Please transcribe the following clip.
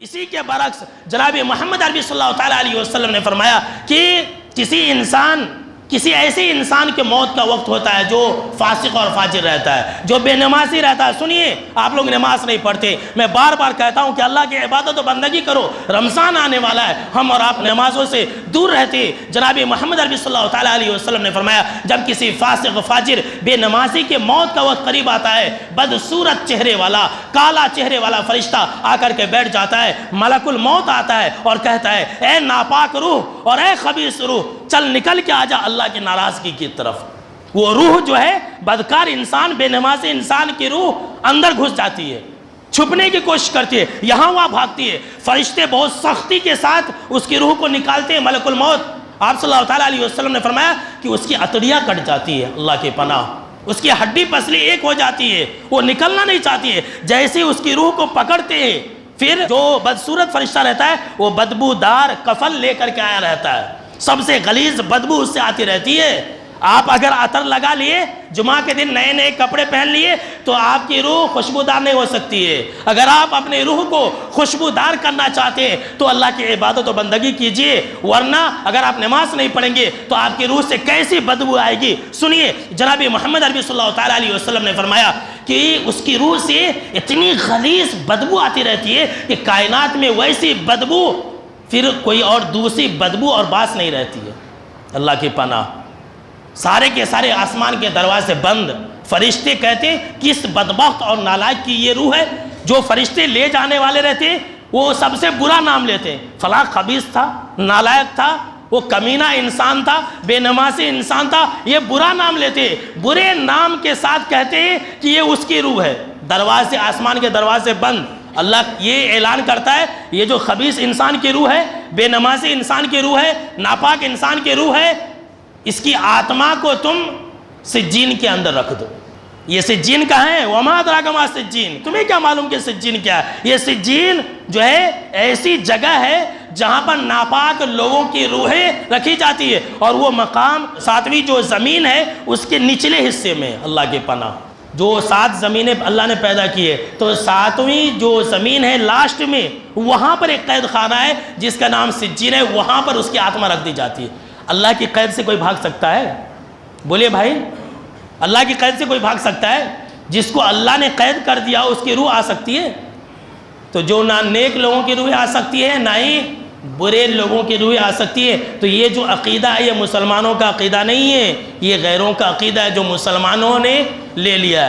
اسی کے برعکس جناب محمد عربی صلی اللہ تعالیٰ علیہ وسلم نے فرمایا کہ کسی ایسے انسان کے موت کا وقت ہوتا ہے جو فاسق اور فاجر رہتا ہے، جو بے نمازی رہتا ہے۔ سنیے، آپ لوگ نماز نہیں پڑھتے، میں بار بار کہتا ہوں کہ اللہ کی عبادت و بندگی کرو، رمضان آنے والا ہے، ہم اور آپ نمازوں سے دور رہتے۔ جناب محمد عربی صلی اللہ تعالیٰ علیہ وسلم نے فرمایا جب کسی فاسق فاجر بے نمازی کے موت کا وقت قریب آتا ہے، بدصورت چہرے والا، کالا چہرے والا فرشتہ آ کر کے بیٹھ جاتا ہے، ملک الموت آتا ہے اور کہتا ہے اے ناپاک روح اور اے خبیث روح، چل نکل کے آجا اللہ کی ناراضگی کی طرف۔ وہ روح جو ہے بدکار انسان، بے نمازی انسان کی روح اندر گھس جاتی ہے، چھپنے کی کوشش کرتی ہے، یہاں وہاں بھاگتی ہے، فرشتے بہت سختی کے ساتھ اس کی روح کو نکالتے ہیں۔ ملک الموت، آپ صلی اللہ تعالیٰ علیہ وسلم نے فرمایا کہ اس کی اتڑیاں کٹ جاتی ہے، اللہ کے پناہ، اس کی ہڈی پسلی ایک ہو جاتی ہے، وہ نکلنا نہیں چاہتی ہے۔ جیسے اس کی روح کو پکڑتے ہیں، پھر جو بدصورت فرشتہ رہتا ہے وہ بدبودار کفن لے کر کے آیا رہتا ہے، سب سے غلیظ بدبو اس سے آتی رہتی ہے۔ آپ اگر عطر لگا لیے، جمعہ کے دن نئے نئے کپڑے پہن لیے، تو آپ کی روح خوشبودار نہیں ہو سکتی ہے۔ اگر آپ اپنی روح کو خوشبودار کرنا چاہتے ہیں تو اللہ کی عبادت و بندگی کیجئے، ورنہ اگر آپ نماز نہیں پڑھیں گے تو آپ کی روح سے کیسی بدبو آئے گی۔ سنیے، جناب محمد عربی صلی اللہ تعالیٰ علیہ وسلم نے فرمایا کہ اس کی روح سے اتنی غلیظ بدبو آتی رہتی ہے کہ کائنات میں ویسی بدبو پھر کوئی اور دوسری بدبو اور باس نہیں رہتی ہے۔ اللہ کی پناہ، سارے کے سارے آسمان کے دروازے بند، فرشتے کہتے کس بدبخت اور نالائق کی یہ روح ہے۔ جو فرشتے لے جانے والے رہتے وہ سب سے برا نام لیتے، فلاں خبیث تھا، نالائق تھا، وہ کمینہ انسان تھا، بے نمازی انسان تھا، یہ برا نام لیتے، برے نام کے ساتھ کہتے ہیں کہ یہ اس کی روح ہے۔ دروازے، آسمان کے دروازے بند۔ اللہ یہ اعلان کرتا ہے یہ جو خبیث انسان کی روح ہے، بے نمازی انسان کی روح ہے، ناپاک انسان کی روح ہے، اس کی آتما کو تم سجین کے اندر رکھ دو۔ یہ سجین کہاں ہے؟ وَمَا أَدْرَاكَ مَا سِجِّينٌ، تمہیں کیا معلوم کہ سجین کیا ہے؟ یہ سجین جو ہے ایسی جگہ ہے جہاں پر ناپاک لوگوں کی روحیں رکھی جاتی ہے، اور وہ مقام ساتویں جو زمین ہے اس کے نچلے حصے میں۔ اللہ کے پناہ، جو 7 زمینیں اللہ نے پیدا کی ہے، تو 7ویں جو زمین ہے لاسٹ میں، وہاں پر ایک قید خانہ ہے جس کا نام سجین ہے، وہاں پر اس کی آتما رکھ دی جاتی ہے۔ اللہ کی قید سے کوئی بھاگ سکتا ہے؟ بولیے بھائی، اللہ کی قید سے کوئی بھاگ سکتا ہے؟ جس کو اللہ نے قید کر دیا اس کی روح آ سکتی ہے؟ تو جو نہ نیک لوگوں کی روح آ سکتی ہے، نہ ہی برے لوگوں کی روح آ سکتی ہے۔ تو یہ جو عقیدہ ہے یہ مسلمانوں کا عقیدہ نہیں ہے، یہ غیروں کا عقیدہ ہے جو مسلمانوں نے لے لیا ہے۔